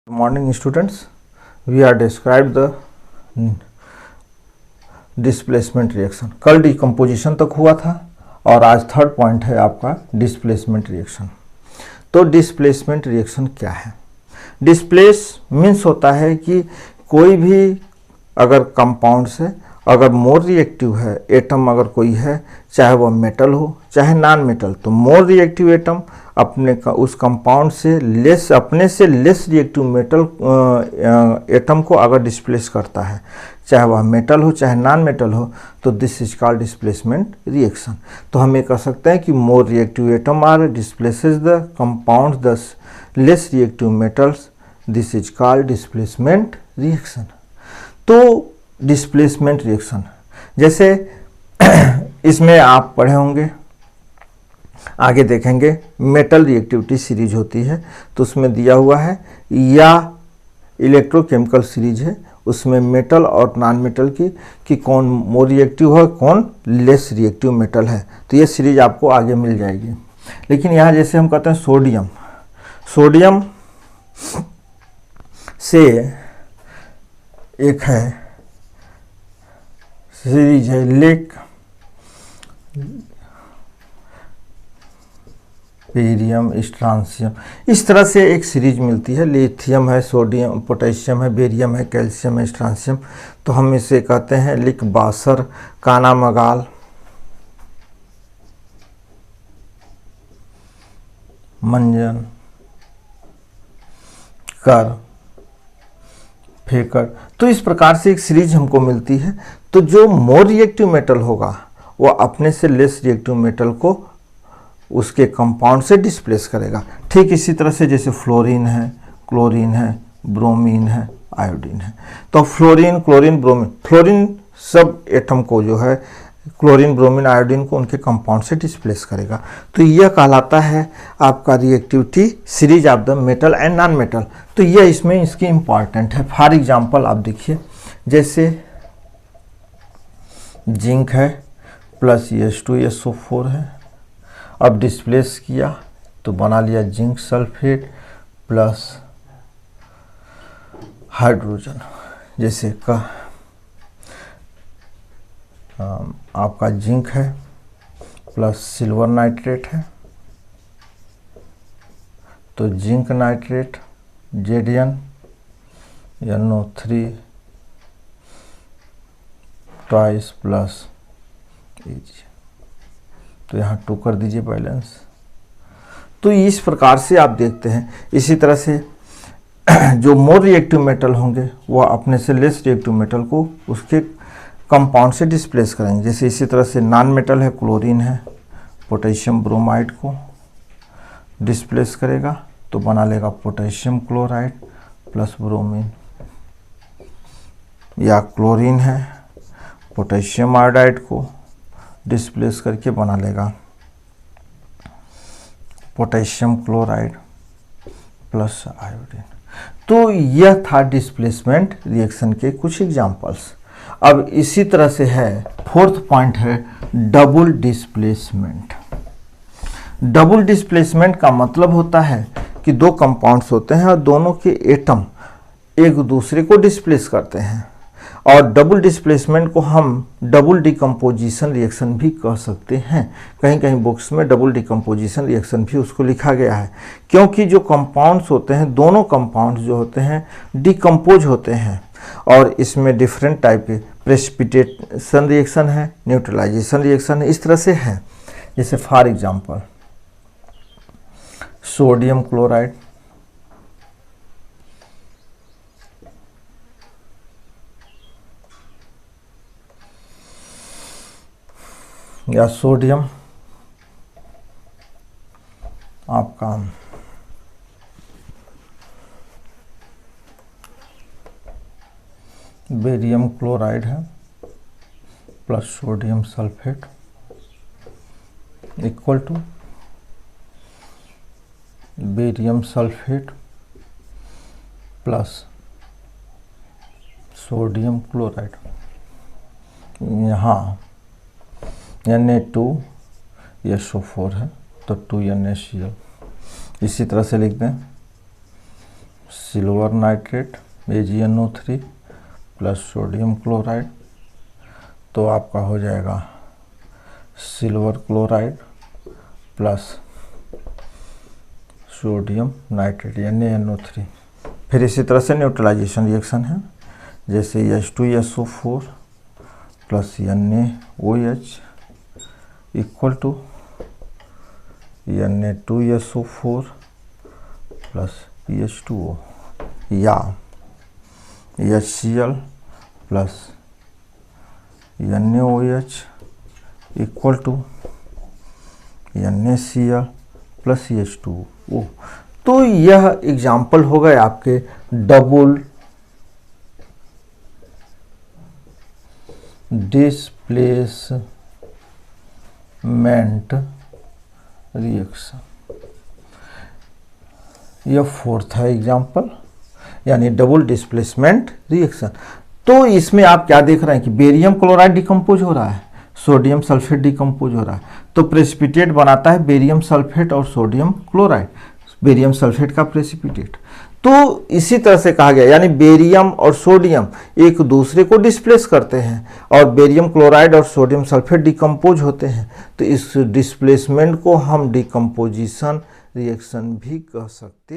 Morning students, we are described the displacement reaction. कल decomposition तक हुआ था और आज थर्ड पॉइंट है आपका डिस्प्लेसमेंट रिएक्शन। तो डिस्प्लेसमेंट रिएक्शन क्या है? डिस्प्लेस मीन्स होता है कि कोई भी अगर कंपाउंड से अगर मोर रिएक्टिव है एटम अगर कोई है, चाहे वह मेटल हो चाहे नॉन मेटल, तो मोर रिएक्टिव एटम अपने का उस कंपाउंड से लेस अपने से लेस रिएक्टिव मेटल एटम को अगर डिस्प्लेस करता है, चाहे वह मेटल हो चाहे नॉन मेटल हो, तो this is called displacement reaction. तो हम ये कह सकते हैं कि more reactive atom are displaces the compound the less reactive metals, this is called displacement reaction. तो डिस्प्लेसमेंट रिएक्शन जैसे इसमें आप पढ़े होंगे, आगे देखेंगे मेटल रिएक्टिविटी सीरीज होती है, तो उसमें दिया हुआ है या इलेक्ट्रोकेमिकल सीरीज है, उसमें मेटल और नॉन मेटल की कि कौन मोर रिएक्टिव है कौन लेस रिएक्टिव मेटल है, तो ये सीरीज आपको आगे मिल जाएगी। लेकिन यहाँ जैसे हम कहते हैं सोडियम से एक है सीरीज है लेक, बेरियम, स्ट्रांसियम, इस तरह से एक सीरीज मिलती है। लिथियम है, सोडियम, पोटेशियम है, बेरियम है, कैल्शियम है, स्ट्रांसियम, तो हम इसे कहते हैं लिक बासर, काना मगाल, मंजन, कर, फेकर। तो इस प्रकार से एक सीरीज हमको मिलती है। तो जो मोर रिएक्टिव मेटल होगा वो अपने से लेस रिएक्टिव मेटल को उसके कंपाउंड से डिस्प्लेस करेगा। ठीक इसी तरह से जैसे फ्लोरीन है, क्लोरीन है, ब्रोमीन है, आयोडीन है। तो फ्लोरीन, क्लोरीन, ब्रोमीन, फ्लोरीन सब एटम को जो है क्लोरीन, ब्रोमीन, आयोडीन को उनके कंपाउंड से डिस्प्लेस करेगा। तो यह कहलाता है आपका reactivity series of the metal and non metal. तो यह इसमें इसकी इंपॉर्टेंट है। फॉर एग्जांपल आप देखिए, जैसे जिंक है प्लस H2SO4 है, अब डिस्प्लेस किया तो बना लिया जिंक सल्फेट प्लस हाइड्रोजन। जैसे का आपका जिंक है प्लस सिल्वर नाइट्रेट है, तो zinc nitrate ZnNO3 twice plus Ag, तो यहाँ 2 कर दीजिए बैलेंस। तो इस प्रकार से आप देखते हैं। इसी तरह से जो मोर रिएक्टिव मेटल होंगे वह अपने से लेस रिएक्टिव मेटल को उसके कंपाउंड से डिस्प्लेस करेंगे। जैसे इसी तरह से नॉन मेटल है, क्लोरीन है, पोटेशियम ब्रोमाइड को डिस्प्लेस करेगा तो बना लेगा पोटेशियम क्लोराइड प्लस ब्रोमीन, या क्लोरीन है पोटेशियम आयोडाइड को डिस्प्लेस करके बना लेगा पोटेशियम क्लोराइड प्लस आयोडीन। तो यह था डिस्प्लेसमेंट रिएक्शन के कुछ एग्जांपल्स। अब इसी तरह से है, फोर्थ पॉइंट है डबल डिस्प्लेसमेंट। डबल डिस्प्लेसमेंट का मतलब होता है कि दो कंपाउंड्स होते हैं और दोनों के एटम एक दूसरे को डिस्प्लेस करते हैं, और डबल डिस्प्लेसमेंट को हम डबल डिकम्पोजिशन रिएक्शन भी कह सकते हैं। कहीं कहीं बुक्स में डबल डिकम्पोजिशन रिएक्शन भी उसको लिखा गया है, क्योंकि जो कंपाउंड्स होते हैं दोनों कंपाउंड्स जो होते हैं डिकम्पोज होते हैं, और इसमें डिफरेंट टाइप के प्रेसिपिटेशन रिएक्शन है, न्यूट्रलाइजेशन रिएक्शन है, इस तरह से है। जैसे फॉर एग्जांपल सोडियम क्लोराइड या सोडियम आपका बेरियम क्लोराइड है plus sodium sulphate equal to barium sulphate plus sodium chloride. यहाँ Na2SO4 है तो 2NaCl। इसी तरह से लिख दें silver nitrate AgNO3 plus sodium chloride, तो आपका हो जाएगा silver chloride plus sodium nitrate NaNO3। फिर इसी तरह से न्यूट्रलाइजेशन रिएक्शन है, जैसे H2SO4 plus NaOH equal to Na2SO4 plus H2O, या HCl plus NaOH equal to NaCl plus H2O। तो यह एग्जाम्पल हो गए आपके डबल डिस्प्लेसमेंट रिएक्शन। यह फोर्थ है एग्जाम्पल, यानी डबल डिस्प्लेसमेंट रिएक्शन। तो इसमें आप क्या देख रहे हैं कि बेरियम क्लोराइड डिकम्पोज हो रहा है, सोडियम सल्फेट डिकम्पोज हो रहा है, तो प्रेसिपिटेट बनाता है बेरियम सल्फेट और सोडियम क्लोराइड, बेरियम सल्फेट का प्रेसिपिटेट। तो इसी तरह से कहा गया, यानी बेरियम और सोडियम एक दूसरे को डिस्प्लेस करते हैं और बेरियम क्लोराइड और सोडियम सल्फेट डिकम्पोज होते हैं। तो इस डिस्प्लेसमेंट को हम डिकम्पोजिशन रिएक्शन भी कह सकते